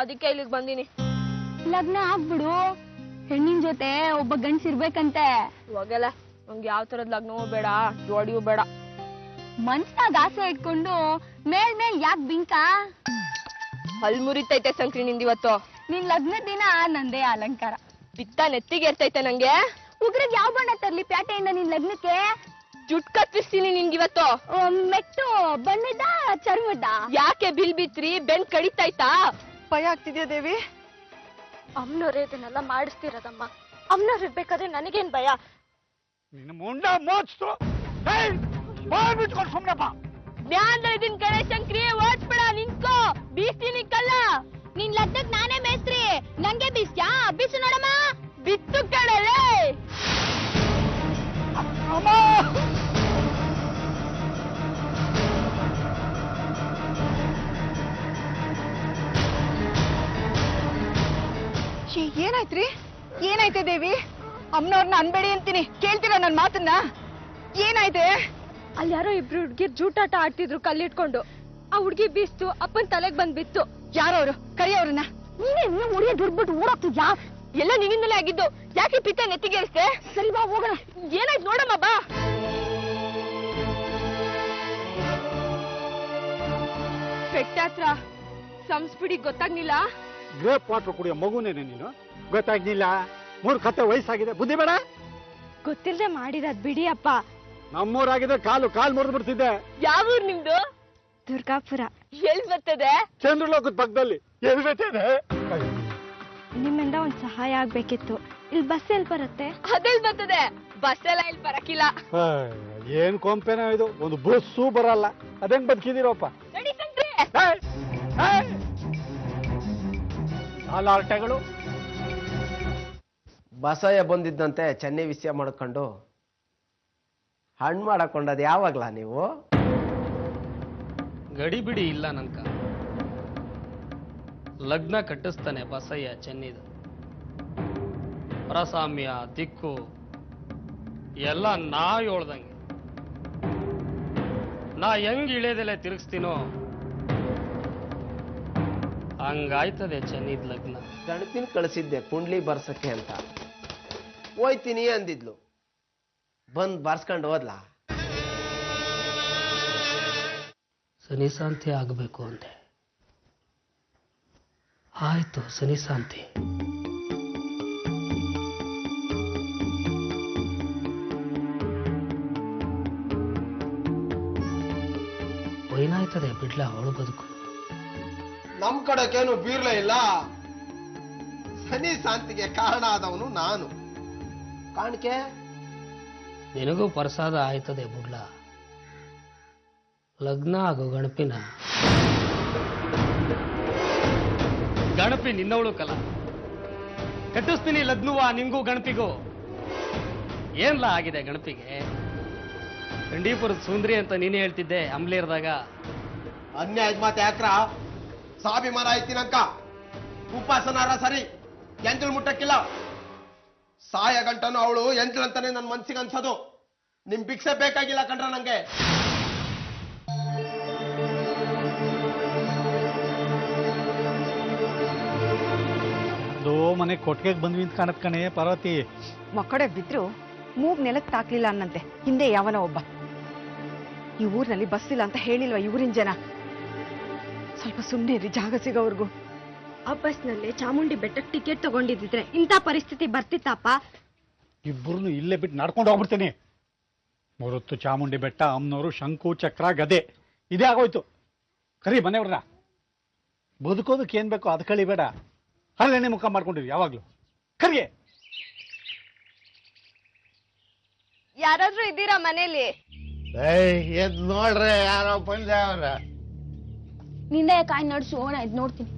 ಅದಕ್ಕೆ ಇಲ್ಲಿಗೆ ಬಂದಿನಿ. ಲಗ್ನ ಆಗ್ಬಿಡು, ಹೆಣ್ಣಿನ ಜೊತೆ ಒಬ್ಬ ಗಂಡ್ಸ್ ಇರ್ಬೇಕಂತೆ. ಹೋಗಲ್ಲ, ನಂಗೆ ಯಾವ ತರದ್ ಲಗ್ನವೂ ಬೇಡ, ಜೋಡಿಯೂ ಬೇಡ. ಮನ್ಸ್ನಾಗ ಆಸೆ ಇಟ್ಕೊಂಡು ಮೇಲ್ ಯಾಕೆ ಬಿಂಕ? ಹಲ್ ಮುರಿತೈತೆ ಸಂಕ್ರಿ ನಿಂದಿವತ್ತು. ನಿನ್ ಲಗ್ನ ದಿನ ನಂದೇ ಅಲಂಕಾರ. ಬಿತ್ತ ನೆತ್ತಿಗೆ ಇರ್ತೈತೆ ನಂಗೆ. ಉಗ್ರಿಗೆ ಯಾವ ಬಣ್ಣ ತರ್ಲಿ ಪ್ಯಾಟೆಯಿಂದ ನಿನ್ ಲಗ್ನಕ್ಕೆ? ಜುಟ್ ಕತ್ತಿಸ್ತೀನಿ ನಿನ್ಗಿವತ್ತು. ಮೆಟ್ಟು ಬಣ್ಣದ ಚರ್ಮದ? ಯಾಕೆ ಬಿಲ್ ಬಿತ್ರಿ? ಬೆನ್ ಕಡಿತಾಯ್ತಾ? ಭಯ ಆಗ್ತಿದ್ಯಾ ದೇವಿ? ಅಮ್ಮನವ್ರೆ ಇದನ್ನೆಲ್ಲ ಮಾಡಿಸ್ತಿರೋದಮ್ಮ. ಅಮ್ಮನವ್ರು ಇರ್ಬೇಕಾದ್ರೆ ನನಗೇನ್ ಭಯ? ನಿನ್ನ ಮುಂಡ ಮೋಚ್ತು ಸುಮ್ನಪ್ಪ. ಜ್ಞಾನ ಇದನ್ ಕಡೆ ಶಂಕ್ರಿ, ಓಡ್ಸ್ಬೇಡ, ನಿಂತ್ಕೋ, ಬೀಸ್ತೀನಿ ಕಲ್ಲ. ನಿನ್ ಲಗ್ನಕ್ ನಾನೇ ಮೇಸ್ತ್ರಿ, ನಂಗೆ ಬೀಸ್ತ್ಯಾ? ಬೀಸು ನೋಡಮ್ಮ. ಬಿತ್ತು ಕಡಲೆ ಏನಾಯ್ತ್ರಿ? ಏನಾಯ್ತೆ ದೇವಿ? ಅಮ್ಮನವ್ರನ್ನ ಅನ್ಬೇಡಿ ಅಂತೀನಿ, ಕೇಳ್ತೀರಾ ನನ್ ಮಾತನ್ನ? ಏನಾಯ್ತೆ? ಅಲ್ಲಿ ಯಾರೋ ಇಬ್ರು ಹುಡ್ಗಿರ್ ಜೂಟಾಟ ಆಡ್ತಿದ್ರು ಕಲ್ಲಿಟ್ಕೊಂಡು. ಆ ಹುಡ್ಗಿ ಬೀಸ್ತು, ಅಪ್ಪನ್ ತಲೆಗ್ ಬಂದ್ ಬಿತ್ತು. ಯಾರವ್ರು? ಕರಿಯವ್ರನ್ನ. ನೀನೇ ಹುಡುಗಿ ದುಡ್ಬಿಟ್ಟು ಓಡಾಕ್ತಿದ್ಯಾ? ಎಲ್ಲ ನಿನ್ನಿಂದಲೇ ಆಗಿದ್ದು. ಯಾಕೆ ಪಿತ್ತ ನೆತ್ತಿಗೆ ಇರಿಸ್ತೆ? ಸರಿ ಬಾ ಹೋಗೋಣ. ಏನಾಯ್ತು ನೋಡಮ್ಮ ಬಾ. ಪೆಟ್ಟಾತ್ರ ಸಂಸ್ಬಿಡಿ ಗೊತ್ತಾಗ್ಲಿಲ್ಲ. ಗ್ರೇಪ್ ವಾಟರ್ ಕುಡಿಯೋ ಮಗುನೇನೆ ನೀನು? ಗೊತ್ತಾಗ್ಲಿಲ್ಲ? 3 ಕತ್ತೆ ವಯಸ್ಸಾಗಿದೆ, ಬುದ್ಧಿ ಬೇಡ? ಗೊತ್ತಿಲ್ಲದೆ ಮಾಡಿರೋದ್ ಬಿಡಿ ಅಪ್ಪ. ನಮ್ಮೂರಾಗಿದ್ರೆ ಕಾಲು ಮುರಿದು ಬಿಡ್ತಿದ್ದೆ. ಯಾವ ಊರ್ ನಿಮ್ದು? ದುರ್ಗಾಪುರ. ಎಲ್ ಬರ್ತದೆ? ಚಂದ್ರಲೋಕದ ಪಕ್ಕದಲ್ಲಿ. ಎಲ್ಲಿ ಬರ್ತದೆ? ನಿಮ್ಮಿಂದ ಒಂದ್ ಸಹಾಯ ಆಗ್ಬೇಕಿತ್ತು. ಇಲ್ಲಿ ಬಸ್ ಎಲ್ಲಿ ಬರುತ್ತೆ? ಅದೆಲ್ ಬರ್ತದೆ? ಬಸ್ ಎಲ್ಲ ಇಲ್ಲಿ ಬರಕಿಲ್ಲ. ಏನ್ ಕೊಂಪೆನೋ ಇದು, ಒಂದು ಬಸ್ಸು ಬರಲ್ಲ. ಅದೇನ್ ಬದುಕಿದಿರಪ್ಪ? ನಡಿ ಸಂಕ್ರಿ. ಸಾಲಾಟಗಳು. ಬಸಯ್ಯ ಬಂದಿದ್ದಂತೆ ಚೆನ್ನೈ ವಿಷಯ ಮಾಡ್ಕೊಂಡು ಹಣ್ಣು ಮಾಡಕೊಂಡದ್ ಯಾವಾಗ್ಲಾ ನೀವು? ಗಡಿ ಬಿಡಿ ಇಲ್ಲ ನಂಕ. ಲಗ್ನ ಕಟ್ಟಿಸ್ತಾನೆ ಬಸಯ್ಯ ಚೆನ್ನಿದ. ಪರಸಾಮ್ಯ ದಿಕ್ಕು ಎಲ್ಲ ನಾ ಹೇಳ್ದಂಗೆ. ನಾ ಹೆಂಗ್ ಇಳೆದೆಲೆ ತಿರುಗಿಸ್ತೀನೋ ಹಂಗಾಯ್ತದೆ ಚೆನ್ನಿದ್ ಲಗ್ನ. ಗಣಪಿನ ಕಳಿಸಿದ್ದೆ ಕುಂಡ್ಲಿ ಬರ್ಸಕ್ಕೆ ಅಂತ. ಹೋಯ್ತೀನಿ ಅಂದಿದ್ಲು, ಬಂದ್ ಬಾರ್ಸ್ಕೊಂಡು ಹೋದ್ಲಾ? ಸನಿಶಾಂತಿ ಆಗಬೇಕು ಅಂದೆ. ಆಯ್ತು ಸನಿಶಾಂತಿ. ಏನಾಯ್ತದೆ ಬಿಡ್ಲ ಅವಳು ಬದುಕು. ನಮ್ ಕಡೆಗೇನು ಬೀರ್ಲೇ ಇಲ್ಲ. ಸನಿ ಶಾಂತಿಗೆ ಕಾರಣ ಆದವನು ನಾನು. ಕಾಣಿಕೆ ನಿನಗೂ ಪ್ರಸಾದ ಆಯ್ತದೆ ಬುಡ್ಲ. ಲಗ್ನ ಆಗು ಗಣಪಿನ. ಗಣಪಿ ನಿನ್ನವಳು ಕಲ. ಕಟ್ಟಿಸ್ತೀನಿ ಲಗ್ನುವ ನಿಂಗೂ ಗಣಪಿಗೂ. ಏನ್ಲ ಆಗಿದೆ ಗಣಪಿಗೆ? ಕಂಡೀಪುರದ ಸುಂದ್ರಿ ಅಂತ ನೀನೇ ಹೇಳ್ತಿದ್ದೆ ಅಂಬ್ಲಿರ್ದಾಗ. ಅನ್ಯಾಯದ ಮಾತು ಯಾಕ್ರ? ಸ್ವಾಭಿಮಾನ ಐತಿನಂಕ. ಉಪಾಸನಾರ ಸರಿ, ಎಂಜಲ್ ಮುಟ್ಟಕ್ಕಿಲ್ಲ. ಸಾಯ ಗಂಟನು ಅವಳು ಎಂಜಲ್ ಅಂತಾನೆ ನನ್ನ ಮನ್ಸಿಗೆ ಅನ್ಸೋದು. ನಿಮ್ ಭಿಕ್ಷೆ ಬೇಕಾಗಿಲ್ಲ ಕಂಡ್ರ ನಂಗೆ. ಮನೆ ಕೊಟ್ಟಿಗೆ ಬಂದ್ವಿ ಅಂತ ಕಾಣತ್ ಕಣೆ ಪಾರ್ವತಿ. ಮಕ್ಕಡೆ ಬಿದ್ರು ಮೂಗ್ ನೆಲಕ್ ತಾಕ್ಲಿಲ್ಲ ಅನ್ನಂತೆ. ಹಿಂದೆ ಯಾವನ ಒಬ್ಬ. ಈ ಊರ್ನಲ್ಲಿ ಬಸ್ ಇಲ್ಲ ಅಂತ ಹೇಳಿಲ್ವಾ ಊರಿನ ಜನ? ಸ್ವಲ್ಪ ಸುಮ್ಮನೆ ಇರಿ, ಜಾಗ ಸಿಗೋವರ್ಗು. ಆ ಬಸ್ನಲ್ಲಿ ಚಾಮುಂಡಿ ಬೆಟ್ಟಕ್ಕೆ ಟಿಕೆಟ್ ತಗೊಂಡಿದ್ರೆ ಇಂಥ ಪರಿಸ್ಥಿತಿ ಬರ್ತಿತ್ತಪ್ಪ. ಇಬ್ಬರನ್ನು ಇಲ್ಲೇ ಬಿಟ್ಟು ನಡ್ಕೊಂಡು ಹೋಗ್ಬಿಡ್ತೀನಿ. 3 ಹೊತ್ತು ಚಾಮುಂಡಿ ಬೆಟ್ಟ, ಅಮ್ಮನವರು, ಶಂಕು ಚಕ್ರ, ಗದೆ ಇದೇ ಆಗೋಯ್ತು. ಕರಿ ಮನೆಯವ್ರನ್ನ. ಬದುಕೋದಕ್ಕೆ ಏನ್ ಬೇಕೋ ಅದು ಕಳಿಬೇಡ. ಹರಳೆಣ್ಣೆ ಮುಖ ಮಾಡ್ಕೊಂಡಿರಿ ಯಾವಾಗ್ಲೂ. ಕರಿಯೇ ಯಾರಾದ್ರೂ ಇದ್ದೀರಾ ಮನೇಲಿ? ಎದ್ ನೋಡ್ರೆ ಯಾರೋ ಬಂದ ಅವ್ರ. ನಿಂದೆ ಕಾಯಿ ನಡ್ಸು, ಹೋಗೋಣ. ಇದ್ ನೋಡ್ತೀನಿ.